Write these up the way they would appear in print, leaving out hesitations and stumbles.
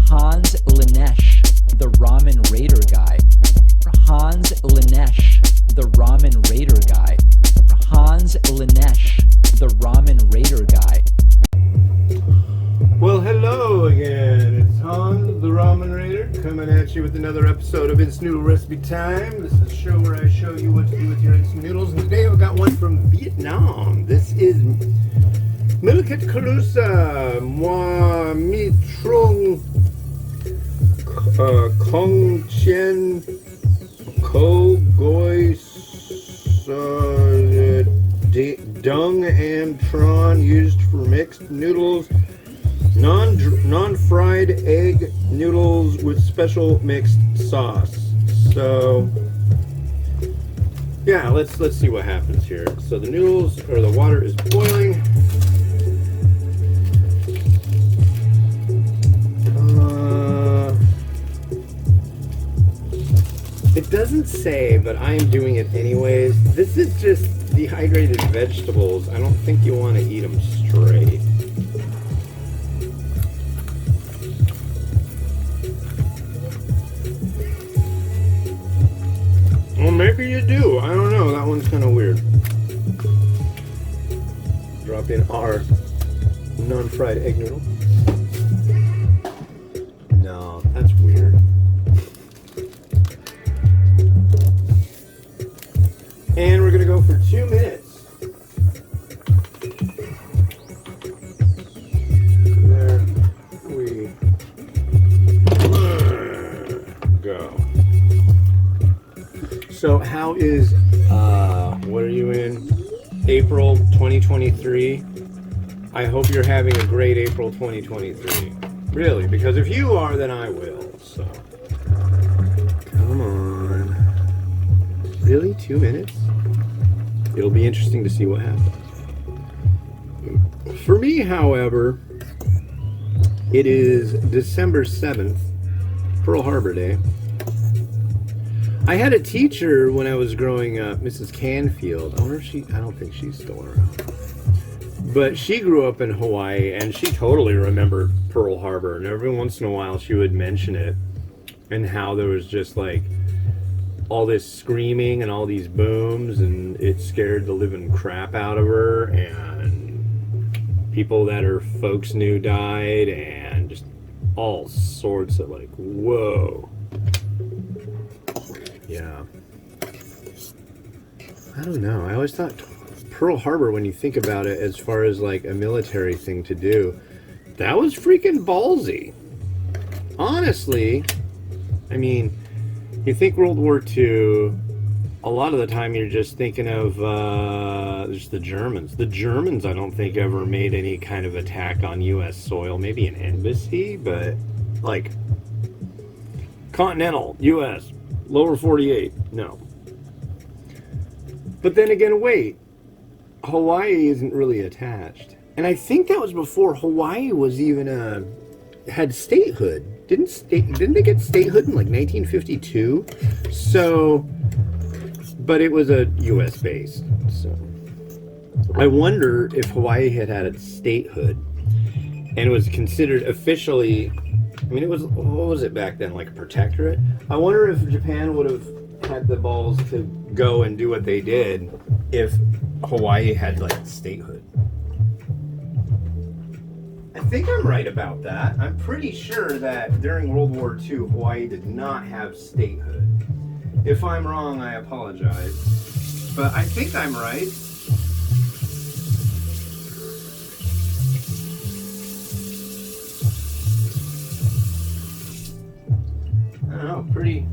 Hans Lanesh, the Ramen Raider guy. Hans Lanesh, the Ramen Raider guy. Hans Lanesh, the Ramen Raider guy. Well, hello again. It's Hans, the Ramen Raider, coming at you with another episode of Instant Noodle Recipe Time. This is a show where I show you what to do with your instant noodles, and today I've got one from Vietnam. This is Miliket Colusa, moi mi Trung, Khong, Chien, Ko, Goi, Dung, and Tron, used for mixed noodles. Non-fried egg noodles with special mixed sauce. So yeah, let's see what happens here. So the noodles, or the water, is boiling. It doesn't say, but I am doing it anyways. This is just dehydrated vegetables. I don't think you want to eat them straight. Well, maybe you do. I don't know. That one's kind of weird. Drop in our non-fried egg noodle. No, that's weird. And we're going to go for 2 minutes. There we go. So how is, what are you in? April 2023? I hope you're having a great April 2023. Really, because if you are, then I will, so. Come on. Really? 2 minutes? It'll be interesting to see what happens. For me, however, it is December 7th, Pearl Harbor Day. I had a teacher when I was growing up, Mrs. Canfield. I wonder if I don't think she's still around. But she grew up in Hawaii, and she totally remembered Pearl Harbor. And every once in a while, she would mention it, and how there was just like all this screaming and all these booms, and it scared the living crap out of her, and people that her folks knew died, and just all sorts of like, whoa. Yeah. I don't know. I always thought Pearl Harbor, when you think about it, as far as like a military thing to do, that was freaking ballsy. Honestly, I mean, you think World War II, a lot of the time you're just thinking of just the Germans. The Germans, I don't think, ever made any kind of attack on U.S. soil. Maybe an embassy, but like continental U.S., lower 48, no. But then again, wait, Hawaii isn't really attached. And I think that was before Hawaii was even had statehood. Didn't they get statehood in like 1952? So, but it was a U.S. base. So, I wonder if Hawaii had its statehood and was considered officially. I mean, it was, what was it back then, like a protectorate? I wonder if Japan would have had the balls to go and do what they did if Hawaii had like statehood. I think I'm right about that. I'm pretty sure that during World War II, Hawaii did not have statehood. If I'm wrong, I apologize. But I think I'm right. I don't know, pretty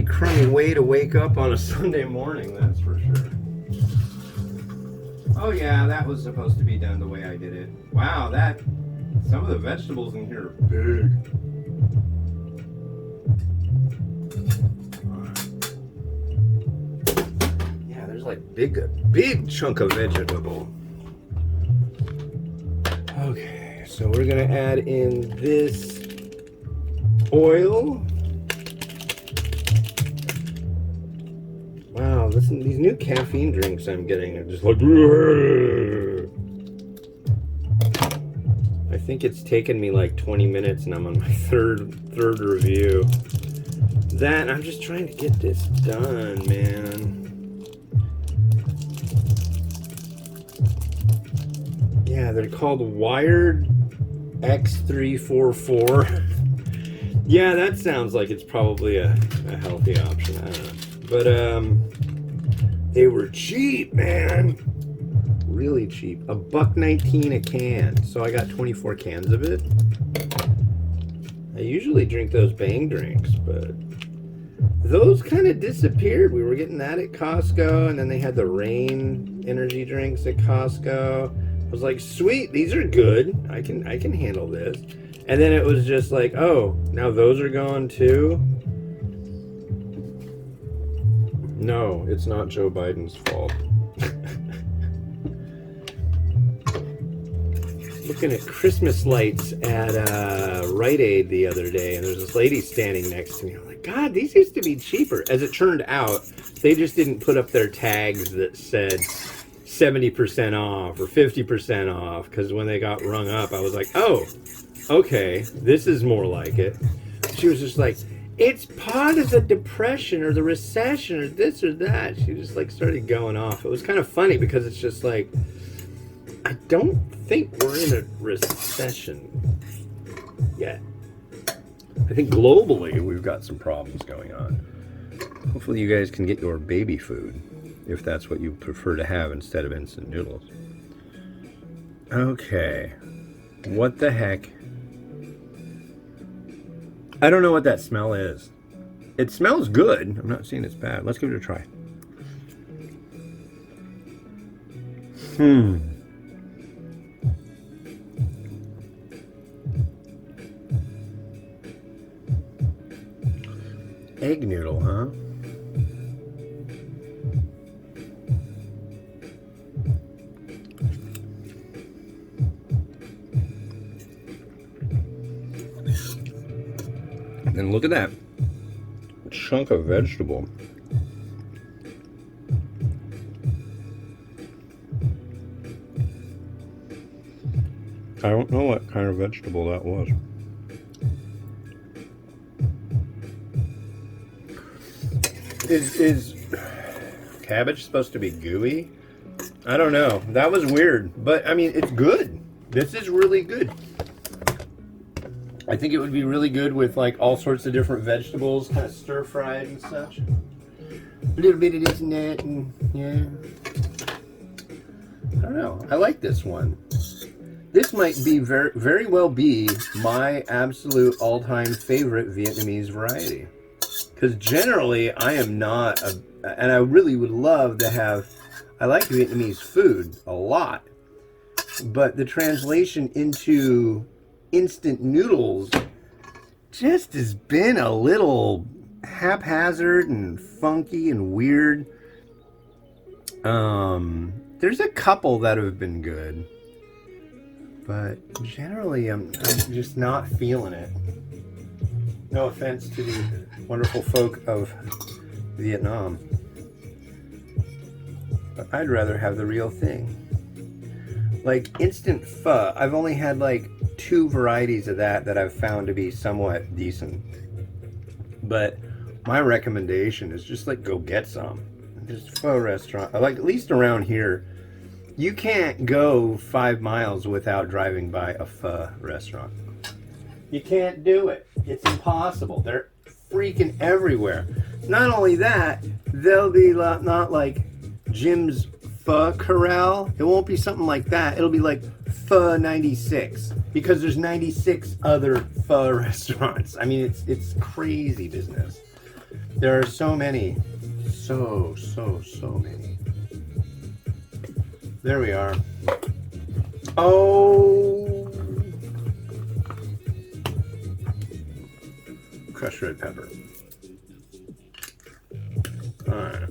crummy way to wake up on a Sunday morning, that's for sure. Oh yeah, that was supposed to be done the way I did it. Wow, some of the vegetables in here are big. Yeah, there's like a big chunk of vegetable. Okay, so we're gonna add in this oil. Wow, listen, these new caffeine drinks I'm getting are just like, I think it's taken me like 20 minutes and I'm on my third review. That, I'm just trying to get this done, man. Yeah, they're called Wired X344. Yeah, that sounds like it's probably a healthy option. I don't know. But they were cheap, man. Really cheap. $1.19 a can. So I got 24 cans of it. I usually drink those Bang drinks, but those kind of disappeared. We were getting that at Costco, and then they had the Rain energy drinks at Costco. I was like, sweet, these are good. I can handle this. And then it was just like, oh, now those are gone too? No, it's not Joe Biden's fault. Looking at Christmas lights at Rite Aid the other day, and there's this lady standing next to me. I'm like, God, these used to be cheaper. As it turned out, they just didn't put up their tags that said 70% off or 50% off, because when they got rung up, I was like, oh, okay, this is more like it. She was just like, it's part of the depression or the recession or this or that. She just like started going off. It was kind of funny because it's just like, I don't think we're in a recession yet. I think globally we've got some problems going on. Hopefully you guys can get your baby food if that's what you prefer to have instead of instant noodles. Okay. What the heck? I don't know what that smell is. It smells good. I'm not saying it's bad. Let's give it a try. Egg noodle, huh? And look at that chunk of vegetable. I don't know what kind of vegetable that was. Is cabbage supposed to be gooey? I don't know. That was weird, but I mean, it's good. This is really good. I think it would be really good with like all sorts of different vegetables, kind of stir fried and such. A little bit of this and that, and yeah. I don't know. I like this one. This might be very well be my absolute all-time favorite Vietnamese variety. Because generally, I am not and I really would love to have. I like Vietnamese food a lot, but the translation into instant noodles just has been a little haphazard and funky and weird. There's a couple that have been good, but generally I'm just not feeling it. No offense to the wonderful folk of Vietnam, but I'd rather have the real thing. Like instant pho, I've only had like 2 varieties of that I've found to be somewhat decent. But my recommendation is just like go get some. Just pho restaurant, like at least around here, you can't go 5 miles without driving by a pho restaurant. You can't do it. It's impossible. They're freaking everywhere. Not only that, they'll be not like Jim's Pho Corral. It won't be something like that. It'll be like Pho 96, because there's 96 other pho restaurants. I mean, it's crazy business. There are so many. So many. There we are. Oh, crushed red pepper. All right.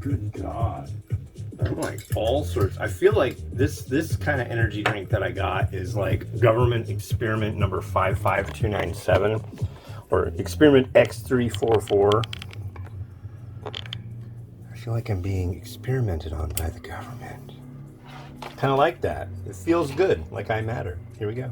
Good God. I'm like all sorts. I feel like this kind of energy drink that I got is like government experiment number 55297 or experiment X344. I feel like I'm being experimented on by the government. Kind of like that. It feels good, like I matter. Here we go.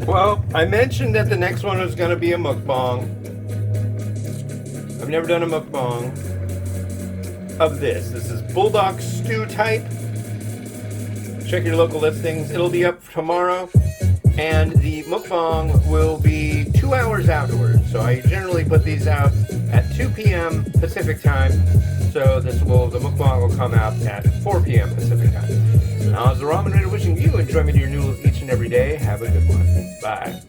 Well, I mentioned that the next one was going to be a mukbang. I've never done a mukbang of this. This is bulldog stew type. Check your local listings. It'll be up tomorrow. And the mukbang will be 2 hours afterwards. So I generally put these out at 2 p.m. Pacific time. So the mukbang will come out at 4 p.m. Pacific time. So now, as the Ramen Raider wishing you enjoyment of your noodles each and every day. Have a good one. Bye.